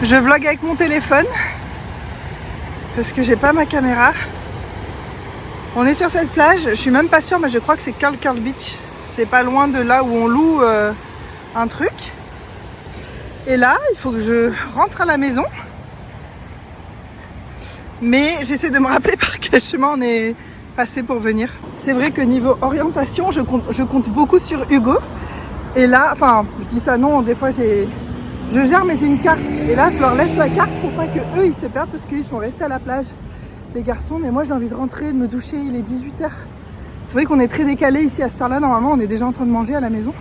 Je vlog avec mon téléphone parce que j'ai pas ma caméra. On est sur cette plage, je suis même pas sûre, mais je crois que c'est Curl Curl Beach. C'est pas loin de là où on loue un truc. Et là, il faut que je rentre à la maison. Mais j'essaie de me rappeler par quel chemin on est passé pour venir. C'est vrai que niveau orientation, je compte beaucoup sur Hugo. Et là, enfin, je dis ça non, des fois je gère, mais j'ai une carte. Et là, je leur laisse la carte pour pas que eux ils se perdent parce qu'ils sont restés à la plage, les garçons. Mais moi, j'ai envie de rentrer, de me doucher, il est 18h. C'est vrai qu'on est très décalé ici à cette heure-là. Normalement, on est déjà en train de manger à la maison.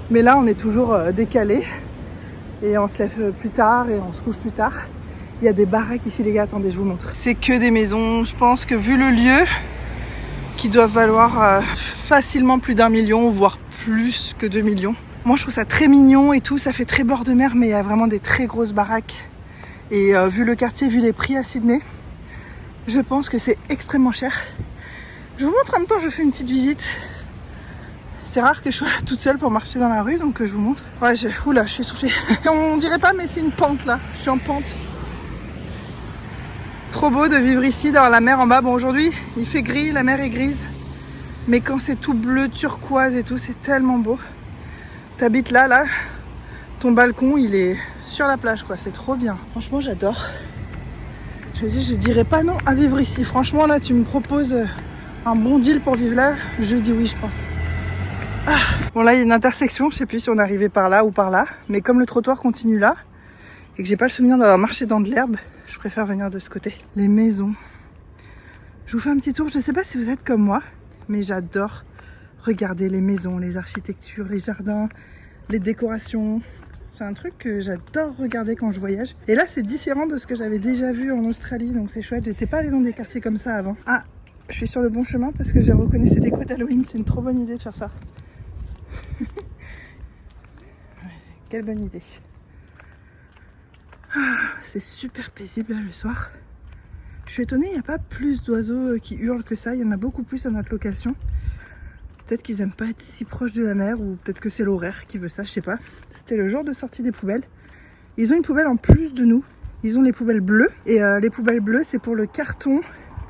Mais là, on est toujours décalé. Et on se lève plus tard et on se couche plus tard. Il y a des baraques ici, les gars. Attendez, je vous montre. C'est que des maisons. Je pense que vu le lieu, qui doivent valoir facilement plus d'1 million, voire plus que 2 millions. Moi, je trouve ça très mignon et tout. Ça fait très bord de mer, mais il y a vraiment des très grosses baraques. Et vu le quartier, vu les prix à Sydney, je pense que c'est extrêmement cher. Je vous montre en même temps, je fais une petite visite. C'est rare que je sois toute seule pour marcher dans la rue, donc je vous montre. Ouais, oula, je suis essoufflée. On dirait pas, mais c'est une pente là. Je suis en pente. Trop beau de vivre ici, d'avoir la mer en bas. Bon, aujourd'hui, il fait gris, la mer est grise. Mais quand c'est tout bleu, turquoise et tout, c'est tellement beau. T'habites là, ton balcon, il est sur la plage, quoi. C'est trop bien. Franchement, j'adore. Je dirais pas non à vivre ici. Franchement, là, tu me proposes un bon deal pour vivre là. Je dis oui, je pense. Ah. Bon, là, il y a une intersection. Je sais plus si on est arrivé par là ou par là. Mais comme le trottoir continue là, et que j'ai pas le souvenir d'avoir marché dans de l'herbe, je préfère venir de ce côté. Les maisons. Je vous fais un petit tour. Je sais pas si vous êtes comme moi, mais j'adore regarder les maisons, les architectures, les jardins, les décorations. C'est un truc que j'adore regarder quand je voyage. Et là, c'est différent de ce que j'avais déjà vu en Australie, donc c'est chouette. J'étais pas allée dans des quartiers comme ça avant. Ah, je suis sur le bon chemin parce que j'ai reconnu ces décos d'Halloween. C'est une trop bonne idée de faire ça. Quelle bonne idée. Ah, c'est super paisible là, le soir. Je suis étonnée, il n'y a pas plus d'oiseaux qui hurlent que ça. Il y en a beaucoup plus à notre location. Peut-être qu'ils n'aiment pas être si proches de la mer, ou peut-être que c'est l'horaire qui veut ça, je sais pas. C'était le jour de sortie des poubelles. Ils ont une poubelle en plus de nous. Ils ont les poubelles bleues. Et les poubelles bleues, c'est pour le carton.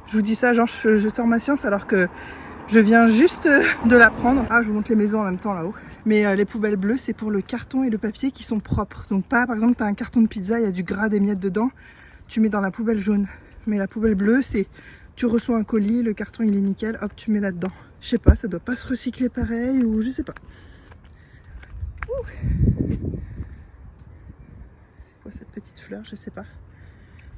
Je vous dis ça, genre je sors ma science alors que je viens juste de l'apprendre. Ah, je vous montre les maisons en même temps là-haut. Mais les poubelles bleues, c'est pour le carton et le papier qui sont propres. Donc pas, par exemple, tu as un carton de pizza, il y a du gras, des miettes dedans. Tu mets dans la poubelle jaune. Mais la poubelle bleue, c'est tu reçois un colis, le carton il est nickel, hop, tu mets là-dedans. Je sais pas, ça doit pas se recycler pareil ou je sais pas. Ouh. C'est quoi cette petite fleur? Je sais pas.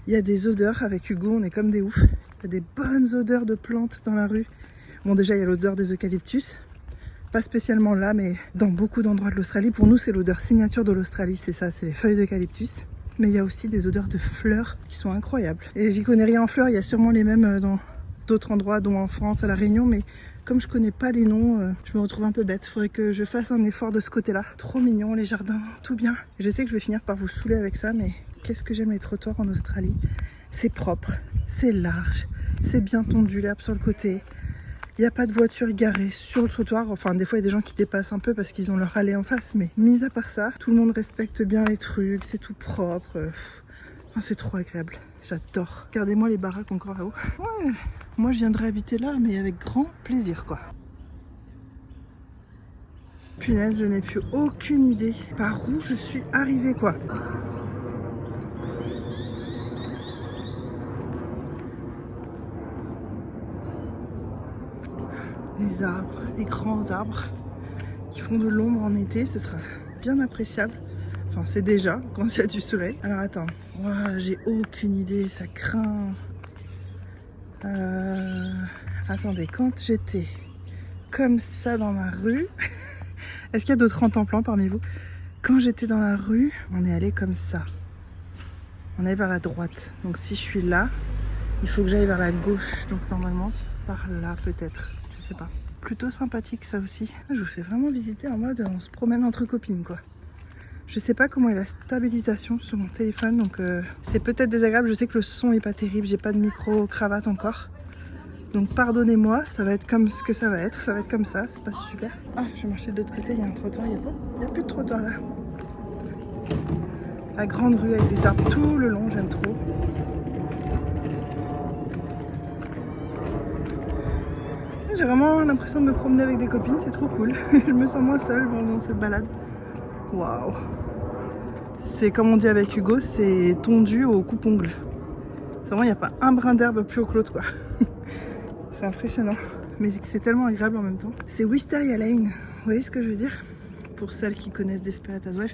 Il y a des odeurs avec Hugo, on est comme des oufs. Il y a des bonnes odeurs de plantes dans la rue. Bon, déjà il y a l'odeur des eucalyptus. Pas spécialement là, mais dans beaucoup d'endroits de l'Australie. Pour nous, c'est l'odeur signature de l'Australie, c'est ça, c'est les feuilles d'eucalyptus. Mais il y a aussi des odeurs de fleurs qui sont incroyables. Et j'y connais rien en fleurs, il y a sûrement les mêmes dans d'autres endroits, dont en France, à La Réunion, mais comme je connais pas les noms, je me retrouve un peu bête. Faudrait que je fasse un effort de ce côté-là. Trop mignon, les jardins, tout bien. Je sais que je vais finir par vous saouler avec ça, mais qu'est-ce que j'aime les trottoirs en Australie. C'est propre, c'est large, c'est bien tondu, l'herbe sur le côté. Il n'y a pas de voiture garée sur le trottoir. Enfin, des fois, il y a des gens qui dépassent un peu parce qu'ils ont leur allée en face. Mais mis à part ça, tout le monde respecte bien les trucs, c'est tout propre. Enfin, c'est trop agréable. J'adore. Regardez-moi les baraques encore là-haut. Ouais, moi, je viendrais habiter là, mais avec grand plaisir, quoi. Punaise, je n'ai plus aucune idée par où je suis arrivée, quoi. Les arbres, les grands arbres qui font de l'ombre en été, ce sera bien appréciable. Enfin, c'est déjà quand il y a du soleil. Alors attends, wow, j'ai aucune idée, ça craint. Attendez, quand j'étais comme ça dans ma rue, est-ce qu'il y a d'autres en temps-plan parmi vous? Quand j'étais dans la rue, on est allé comme ça. On est vers la droite. Donc si je suis là, il faut que j'aille vers la gauche. Donc normalement, par là peut-être. Je sais pas. Plutôt sympathique ça aussi. Je vous fais vraiment visiter en mode on se promène entre copines quoi. Je sais pas comment est la stabilisation sur mon téléphone, donc c'est peut-être désagréable. Je sais que le son est pas terrible, j'ai pas de micro cravate encore. Donc pardonnez-moi, ça va être comme ce que ça va être comme ça, c'est pas super. Ah, je vais marcher de l'autre côté, il y a un trottoir, il y a plus de trottoir là. La grande rue avec des arbres tout le long, j'aime trop. J'ai vraiment l'impression de me promener avec des copines, c'est trop cool. Je me sens moins seule pendant cette balade. Waouh! C'est comme on dit avec Hugo, c'est tondu au coupe-ongle. Vraiment, il n'y a pas un brin d'herbe plus haut que l'autre, quoi. C'est impressionnant, mais c'est tellement agréable en même temps. C'est Wisteria Lane, vous voyez ce que je veux dire? Pour celles qui connaissent Desperate Housewives.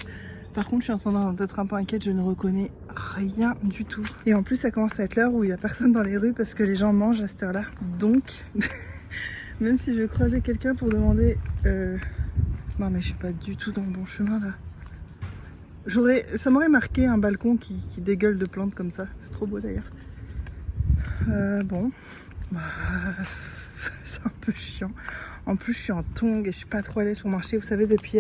Par contre, je suis en train d'être un peu inquiète, je ne reconnais rien du tout. Et en plus, ça commence à être l'heure où il n'y a personne dans les rues parce que les gens mangent à cette heure-là. Donc, même si je croisais quelqu'un pour demander... Non mais je suis pas du tout dans le bon chemin là. Ça m'aurait marqué un balcon qui dégueule de plantes comme ça. C'est trop beau d'ailleurs. Bon, bah, c'est un peu chiant. En plus je suis en tongs et je suis pas trop à l'aise pour marcher. Vous savez, depuis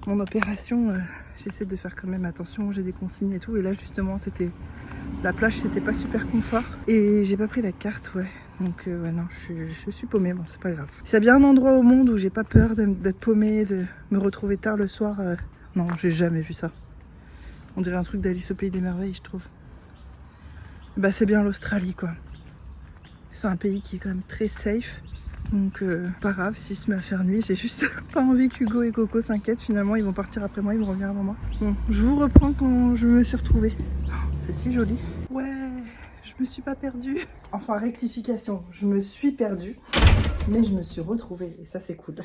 mon opération, j'essaie de faire quand même attention. J'ai des consignes et tout. Et là justement, la plage, c'était pas super confort. Et j'ai pas pris la carte, ouais. Donc ouais, non, je suis paumée, bon c'est pas grave. S'il y a bien un endroit au monde où j'ai pas peur d'être paumée, de me retrouver tard le soir, non, j'ai jamais vu ça. On dirait un truc d'Alice au Pays des Merveilles, je trouve. Bah c'est bien l'Australie, quoi. C'est un pays qui est quand même très safe. Donc pas grave s'il se met à faire nuit, j'ai juste pas envie qu'Hugo et Coco s'inquiètent. Finalement ils vont partir après moi, ils vont revenir avant moi. Bon, je vous reprends quand je me suis retrouvée. Oh, c'est si joli. Ouais, je me suis pas perdue. Enfin, rectification, je me suis perdue, mais je me suis retrouvée et ça c'est cool.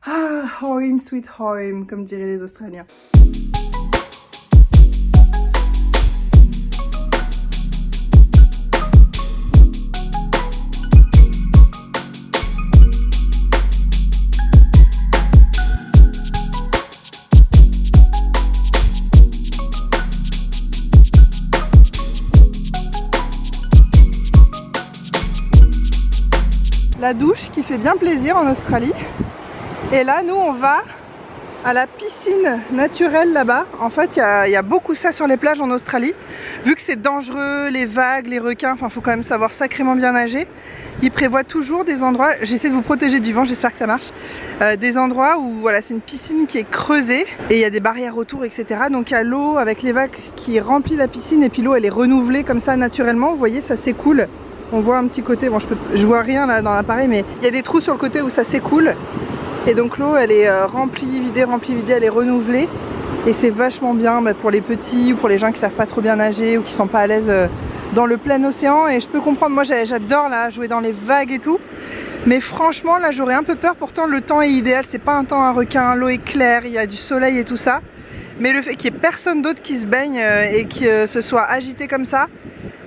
Ah, home sweet home, comme diraient les Australiens. La douche qui fait bien plaisir en Australie. Et là, nous, on va à la piscine naturelle là-bas. En fait, il y a beaucoup ça sur les plages en Australie. Vu que c'est dangereux, les vagues, les requins, enfin, faut quand même savoir sacrément bien nager. Ils prévoient toujours des endroits, j'essaie de vous protéger du vent, j'espère que ça marche, des endroits où voilà, c'est une piscine qui est creusée et il y a des barrières autour, etc. Donc il y a l'eau avec les vagues qui remplit la piscine et puis l'eau, elle est renouvelée comme ça naturellement. Vous voyez, ça s'écoule. On voit un petit côté, bon je vois rien là dans l'appareil, mais il y a des trous sur le côté où ça s'écoule. Et donc l'eau elle est remplie, vidée, elle est renouvelée. Et c'est vachement bien pour les petits ou pour les gens qui savent pas trop bien nager ou qui sont pas à l'aise dans le plein océan. Et je peux comprendre, moi j'adore là jouer dans les vagues et tout. Mais franchement là j'aurais un peu peur, pourtant le temps est idéal, c'est pas un temps à requin, l'eau est claire, il y a du soleil et tout ça. Mais le fait qu'il n'y ait personne d'autre qui se baigne et que ce soit agité comme ça,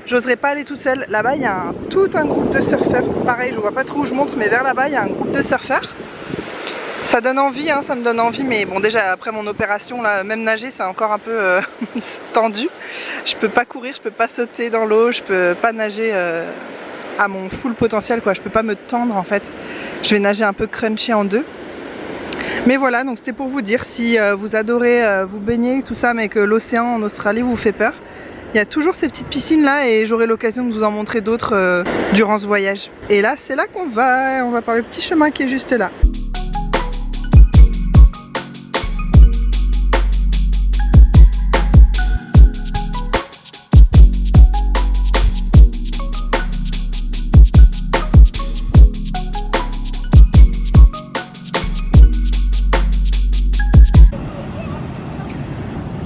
j'oserais pas aller toute seule. Là-bas, il y a tout un groupe de surfeurs. Pareil, je vois pas trop où je montre, mais vers là-bas, il y a un groupe de surfeurs. Ça donne envie, hein, ça me donne envie. Mais bon, déjà, après mon opération, là, même nager, c'est encore un peu tendu. Je peux pas courir, je peux pas sauter dans l'eau, je peux pas nager à mon full potentiel, quoi. Je peux pas me tendre, en fait. Je vais nager un peu crunchy en deux. Mais voilà, donc c'était pour vous dire, si vous adorez vous baigner, tout ça, mais que l'océan en Australie vous fait peur, il y a toujours ces petites piscines là et j'aurai l'occasion de vous en montrer d'autres durant ce voyage. Et là, c'est là qu'on va par le petit chemin qui est juste là.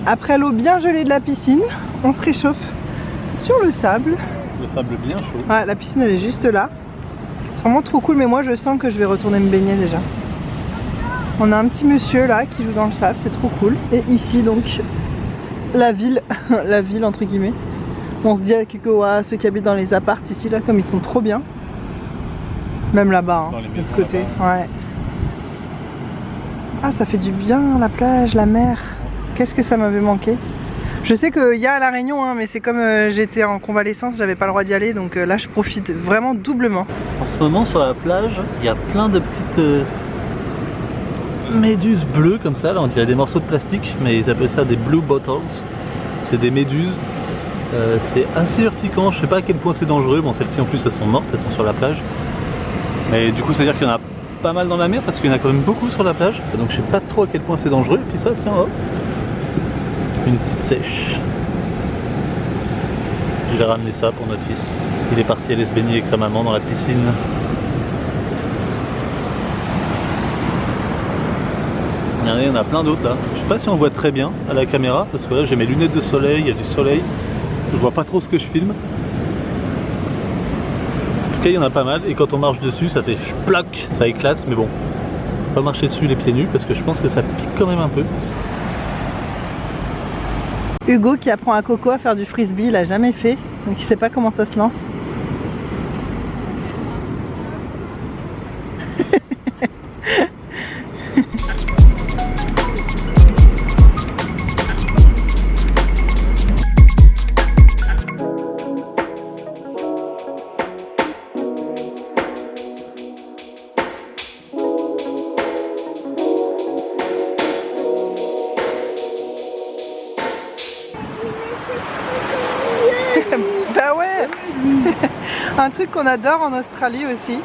Après l'eau bien gelée de la piscine, on se réchauffe sur le sable. Le sable bien chaud. Ouais, la piscine elle est juste là. C'est vraiment trop cool, mais moi je sens que je vais retourner me baigner déjà. On a un petit monsieur là qui joue dans le sable, c'est trop cool. Et ici donc la ville, la ville entre guillemets. On se dit avec Hugo, ceux qui habitent dans les apparts ici là, comme ils sont trop bien. Même là-bas, hein, de l'autre côté. Ouais. Ah, ça fait du bien la plage, la mer. Qu'est-ce que ça m'avait manqué. Je sais qu'il y a à La Réunion, hein, mais c'est comme j'étais en convalescence, j'avais pas le droit d'y aller, donc là je profite vraiment doublement. En ce moment sur la plage, il y a plein de petites méduses bleues comme ça, là on dirait des morceaux de plastique, mais ils appellent ça des blue bottles. C'est des méduses, c'est assez urticant, je sais pas à quel point c'est dangereux, bon celles-ci en plus elles sont mortes, elles sont sur la plage. Mais du coup ça veut dire qu'il y en a pas mal dans la mer, parce qu'il y en a quand même beaucoup sur la plage, donc je sais pas trop à quel point c'est dangereux, et puis ça, tiens hop. une petite sèche. Je vais ramener ça pour notre fils. Il est parti aller se baigner avec sa maman dans la piscine. Il y en a plein d'autres là. Je sais pas si on voit très bien à la caméra parce que là j'ai mes lunettes de soleil, il y a du soleil. Je vois pas trop ce que je filme. En tout cas il y en a pas mal et quand on marche dessus ça fait plac, ça éclate, mais bon. Faut pas marcher dessus les pieds nus parce que je pense que ça pique quand même un peu. Hugo qui apprend à Coco à faire du frisbee, il a jamais fait, donc il sait pas comment ça se lance. Bah ouais. Un truc qu'on adore en Australie aussi,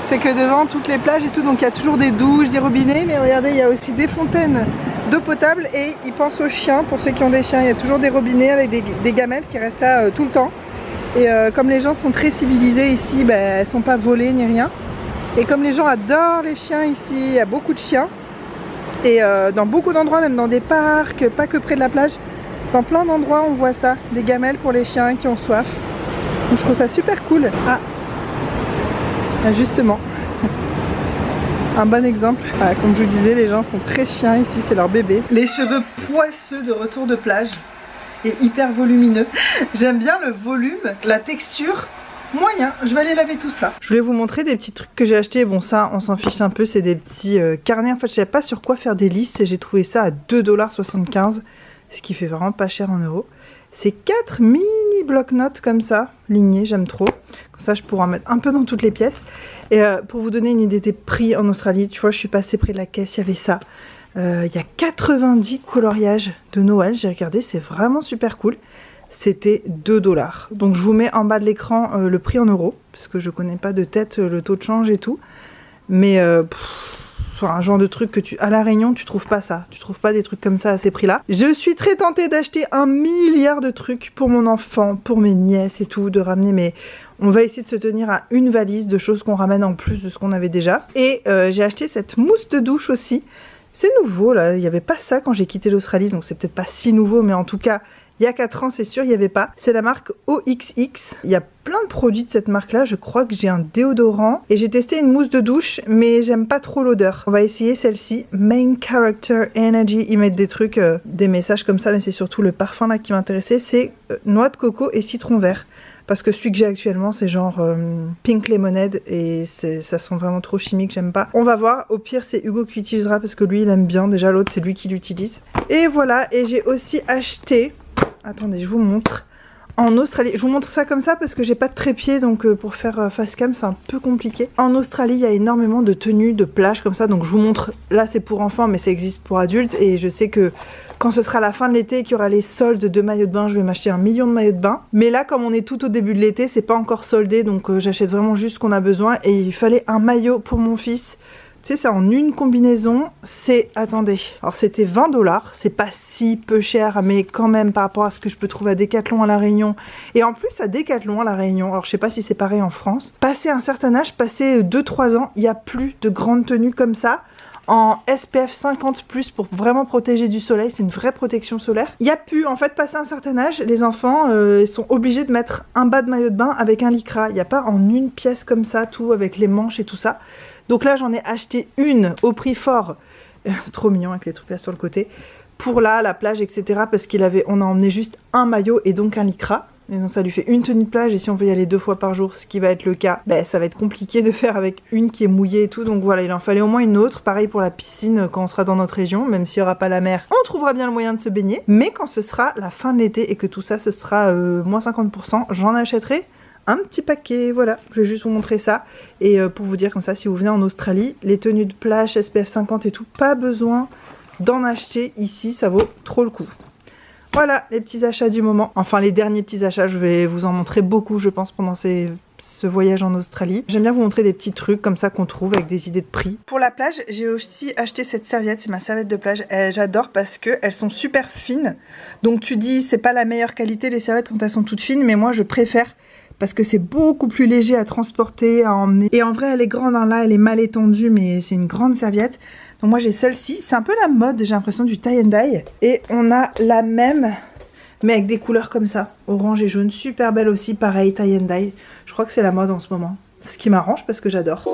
c'est que devant toutes les plages et tout, donc il y a toujours des douches, des robinets, mais regardez, il y a aussi des fontaines d'eau potable et ils pensent aux chiens, pour ceux qui ont des chiens, il y a toujours des robinets avec des gamelles qui restent là tout le temps. Et comme les gens sont très civilisés ici, bah, elles sont pas volées ni rien. Et comme les gens adorent les chiens ici, il y a beaucoup de chiens. Et dans beaucoup d'endroits, même dans des parcs, pas que près de la plage, dans plein d'endroits on voit ça, des gamelles pour les chiens qui ont soif. Donc je trouve ça super cool. Ah, justement, un bon exemple. Ah, comme je vous disais, les gens sont très chiens ici, c'est leur bébé. Les cheveux poisseux de retour de plage et hyper volumineux. J'aime bien le volume, la texture. Moyen, je vais aller laver tout ça. Je voulais vous montrer des petits trucs que j'ai achetés. Bon, ça, on s'en fiche un peu, c'est des petits carnets. En fait, je savais pas sur quoi faire des listes et j'ai trouvé ça à 2,75 $, ce qui fait vraiment pas cher en euros. C'est 4 mini bloc-notes comme ça, lignés, j'aime trop. Comme ça, je pourrais en mettre un peu dans toutes les pièces. Et pour vous donner une idée des prix en Australie, tu vois, je suis passée près de la caisse, il y avait ça. Il y a 90 coloriages de Noël, j'ai regardé, c'est vraiment super cool. C'était 2 $. Donc je vous mets en bas de l'écran le prix en euros, parce que je connais pas de tête le taux de change et tout. Mais un genre de truc que à La Réunion, tu trouves pas ça. Tu trouves pas des trucs comme ça à ces prix-là. Je suis très tentée d'acheter 1 milliard de trucs pour mon enfant, pour mes nièces et tout, de ramener mes... On va essayer de se tenir à une valise de choses qu'on ramène en plus de ce qu'on avait déjà. Et j'ai acheté cette mousse de douche aussi. C'est nouveau là, il n'y avait pas ça quand j'ai quitté l'Australie, donc c'est peut-être pas si nouveau, mais en tout cas... Il y a 4 ans, c'est sûr, il n'y avait pas. C'est la marque OXX. Il y a plein de produits de cette marque-là. Je crois que j'ai un déodorant. Et j'ai testé une mousse de douche, mais j'aime pas trop l'odeur. On va essayer celle-ci. Main Character Energy. Ils mettent des trucs, des messages comme ça, mais c'est surtout le parfum là qui m'intéressait. C'est noix de coco et citron vert. Parce que celui que j'ai actuellement, c'est genre Pink Lemonade. Et ça sent vraiment trop chimique, j'aime pas. On va voir. Au pire, c'est Hugo qui utilisera parce que lui, il aime bien. Déjà, l'autre, c'est lui qui l'utilise. Et voilà. Et j'ai aussi acheté... Attendez, je vous montre. En Australie, je vous montre ça comme ça parce que j'ai pas de trépied, donc pour faire face cam, c'est un peu compliqué. En Australie, il y a énormément de tenues de plage comme ça, donc je vous montre. Là, c'est pour enfants, mais ça existe pour adultes. Et je sais que quand ce sera la fin de l'été et qu'il y aura les soldes de maillots de bain, je vais m'acheter 1 million de maillots de bain. Mais là, comme on est tout au début de l'été, c'est pas encore soldé, donc j'achète vraiment juste ce qu'on a besoin. Et il fallait un maillot pour mon fils. Tu sais, c'est en une combinaison, c'est... Attendez, alors c'était 20 $, c'est pas si peu cher, mais quand même par rapport à ce que je peux trouver à Decathlon à La Réunion. Et en plus à Decathlon à La Réunion, alors je sais pas si c'est pareil en France, passé un certain âge, passé 2-3 ans, il n'y a plus de grandes tenues comme ça. En SPF 50+, pour vraiment protéger du soleil, c'est une vraie protection solaire. Il n'y a plus, en fait, passé un certain âge, les enfants sont obligés de mettre un bas de maillot de bain avec un lycra. Il n'y a pas en une pièce comme ça, tout avec les manches et tout ça. Donc là, j'en ai acheté une au prix fort, trop mignon avec les trucs là sur le côté, pour là, la plage, etc. Parce on a emmené juste un maillot et donc un lycra. Mais non, ça lui fait une tenue de plage et si on veut y aller 2 fois par jour, ce qui va être le cas, ben, ça va être compliqué de faire avec une qui est mouillée et tout. Donc voilà, il en fallait au moins une autre. Pareil pour la piscine quand on sera dans notre région, même s'il n'y aura pas la mer, on trouvera bien le moyen de se baigner. Mais quand ce sera la fin de l'été et que tout ça, ce sera moins 50%, j'en achèterai un petit paquet. Voilà, je vais juste vous montrer ça. Et pour vous dire comme ça, si vous venez en Australie, les tenues de plage, SPF 50 et tout, pas besoin d'en acheter ici, ça vaut trop le coup. Voilà les petits achats du moment. Enfin les derniers petits achats, je vais vous en montrer beaucoup je pense pendant ce voyage en Australie. J'aime bien vous montrer des petits trucs comme ça qu'on trouve avec des idées de prix. Pour la plage, j'ai aussi acheté cette serviette, c'est ma serviette de plage. J'adore parce qu'elles sont super fines. Donc tu dis c'est pas la meilleure qualité les serviettes quand elles sont toutes fines, mais moi je préfère parce que c'est beaucoup plus léger à transporter, à emmener. Et en vrai elle est grande, hein, là elle est mal étendue mais c'est une grande serviette. Donc moi j'ai celle-ci, c'est un peu la mode, j'ai l'impression du tie and dye. Et on a la même, mais avec des couleurs comme ça, orange et jaune, super belle aussi, pareil tie and dye. Je crois que c'est la mode en ce moment. Ce qui m'arrange parce que j'adore.